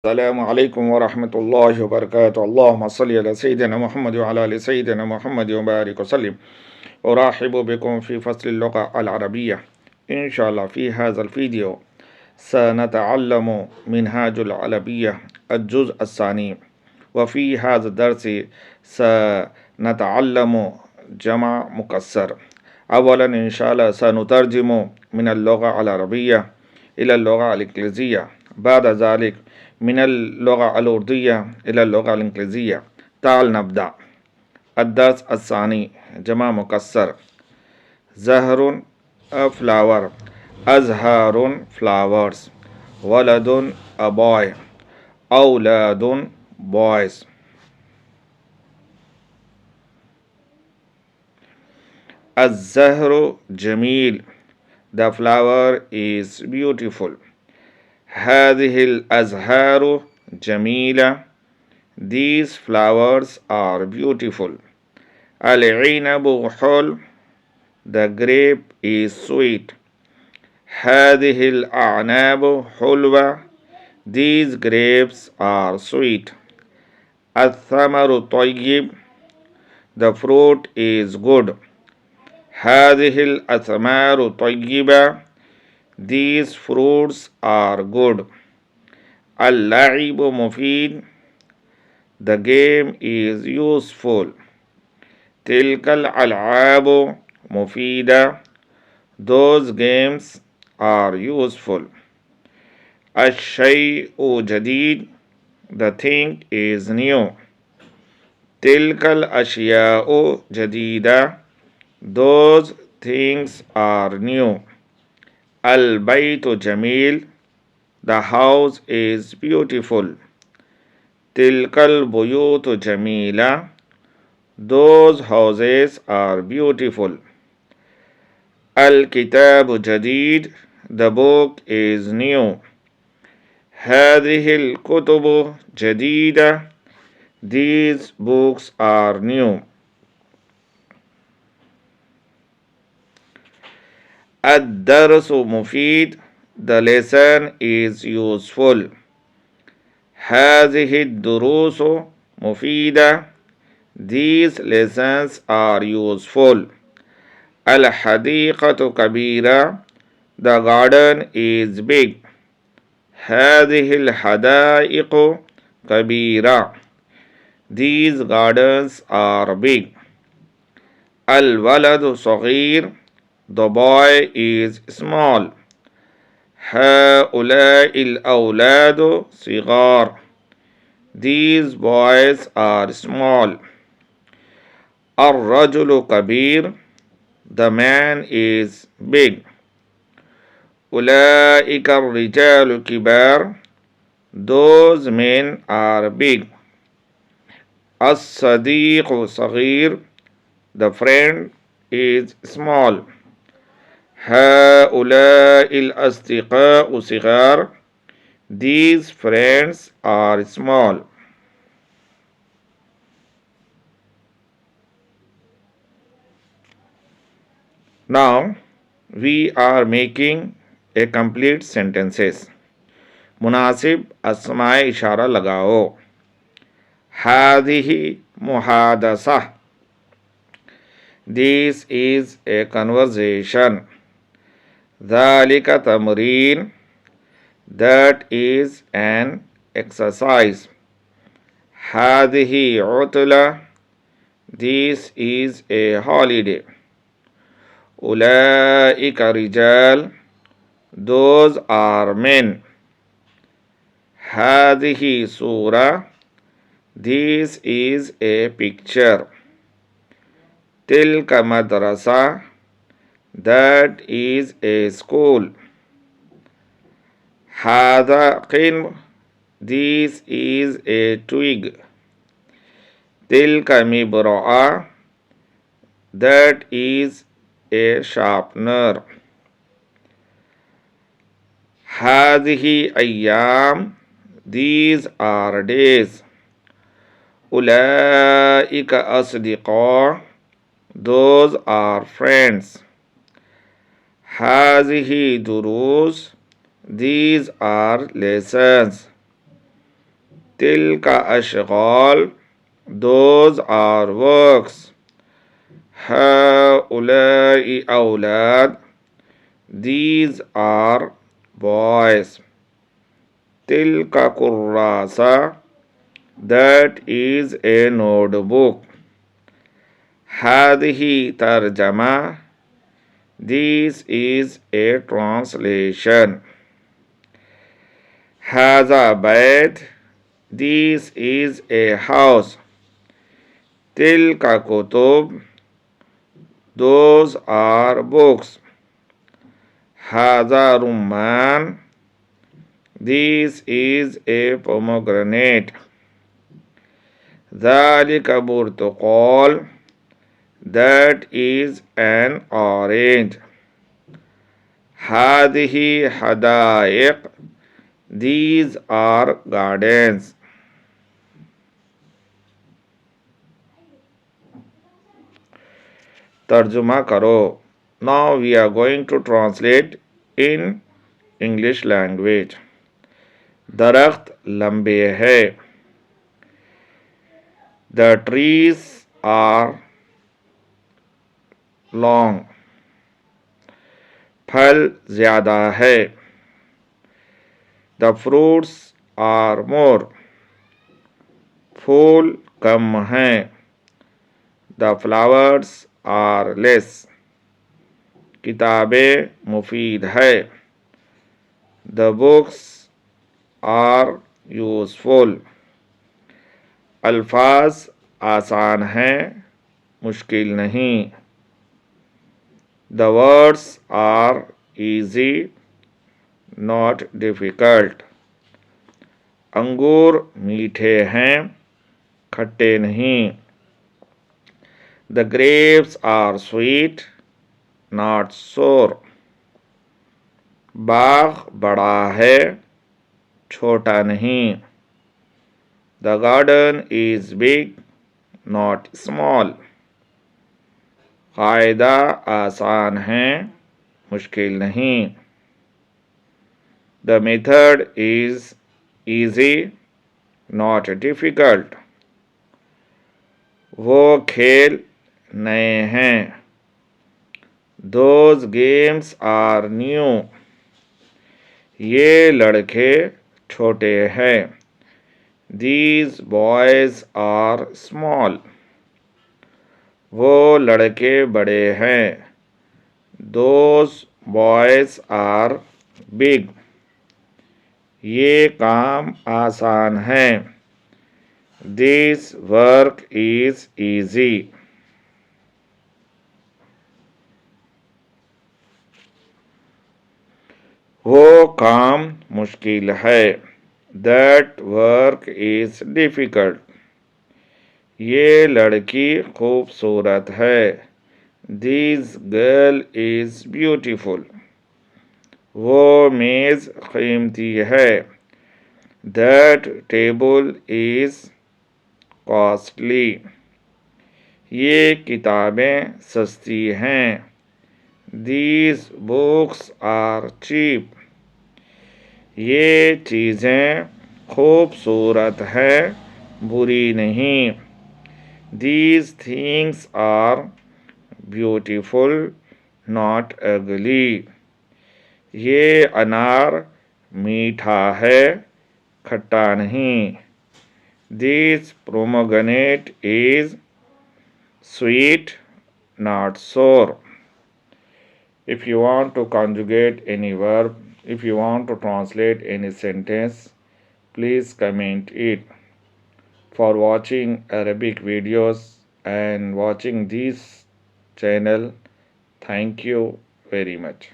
السلام عليكم ورحمة الله وبركاته. اللهم صل على سيدنا محمد وعلى آل سيدنا محمد وبارك وسلم. أرحب بكم في فصل اللغة العربية. إن شاء الله في هذا الفيديو سنتعلم منهاج العربية الجزء الثاني، وفي هذا الدرس سنتعلم جمع مكسر. أولا إن شاء الله سنترجم من اللغة العربية إلى اللغة الإنجليزية، بعد ذلك من اللغة الأردية إلى اللغة الإنجليزية. تعال نبدأ. الدرس الثاني جمع مكسر. زهر a flower، أزهار flowers، ولد a boy، أولاد boys. الزهر جميل، the flower is beautiful. هذه الأزهار جميلة، these flowers are beautiful. العنب حلو، the grape is sweet. هذه الأعناب حلوة، these grapes are sweet. الثمر طيب، the fruit is good. هذه الأثمار طيبة، these fruits are good. اللعب مفيد، the game is useful. تلك الألعاب مفيدة، those games are useful. الشيء جديد، the thing is new. تلك الأشياء جديدة، those things are new. البيت جميل، the house is beautiful. تلك البيوت جميلة، those houses are beautiful. الكتاب جديد، the book is new. هذه الكتب جديدة، these books are new. الدرس مفيد، the lesson is useful. هذه الدروس مفيدة، these lessons are useful. الحديقة كبيرة، the garden is big. هذه الحدائق كبيرة، these gardens are big. الولد صغير، the boy is small. هؤلاء الأولاد صغار، these boys are small. الرجل كبير، the man is big. أولئك الرجال كبار، those men are big. الصديق صغير، the friend is small. هؤلاء الأصدقاء صغار، these friends are small. Now we are making a complete sentences. मुनासिब अस्माए इशारा लगाओ. हादिही मुहादसा, this is a conversation. ذلك Tamreen, that is an exercise. هذه عطلة, this is a holiday. أولئك رجال, those are men. هذه صورة, this is a picture. تلك مدرسة, that is a school. هذا قنب, this is a twig. تلك مبرعة, that is a sharpener. هذه أيام, these are days. أولئك أصدقاء, those are friends. هذه دروس, these are lessons. Tilka ashghal, those are works. Haulai awlad, these are boys. Tilka kurrasa, that is a notebook. Hadihi tarjama, this is a translation. Haza bayt, this is a house. Tilka kutub, those are books. Haza rumman, this is a pomegranate. Dhalika burtuqal, that is an orange. Hadihi hadaiq, these are gardens. तर्जुमा करो. Now we are going to translate in English language. दरख्त लंबे है. The trees are long. फल ज़्यादा है. The fruits are more. फूल कम हैं. The flowers are less. किताबें मुफीद है. The books are useful. अल्फाज आसान हैं, मुश्किल नहीं. The words are easy, not difficult. अंगूर मीठे हैं, खट्टे नहीं. The grapes are sweet, not sour. बाग बड़ा है, छोटा नहीं. The garden is big, not small. कायदा आसान है, मुश्किल नहीं. The method is easy, not difficult. वो खेल नए हैं. Those games are new. ये लड़के छोटे हैं. These boys are small. वो लड़के बड़े हैं. Those boys are big. ये काम आसान है. This work is easy. वो काम मुश्किल है. That work is difficult. ये लड़की खूबसूरत है. This girl is beautiful. वो मेज़ कीमती है. That table is costly. ये किताबें सस्ती हैं. These books are cheap. ये चीज़ें खूबसूरत हैं, बुरी नहीं. These things are beautiful, not ugly. ये अनार मीठा है, खट्टा नहीं. This pomegranate is sweet, not sour. If you want to conjugate any verb, if you want to translate any sentence, please comment it. For watching Arabic videos and watching this channel, thank you very much.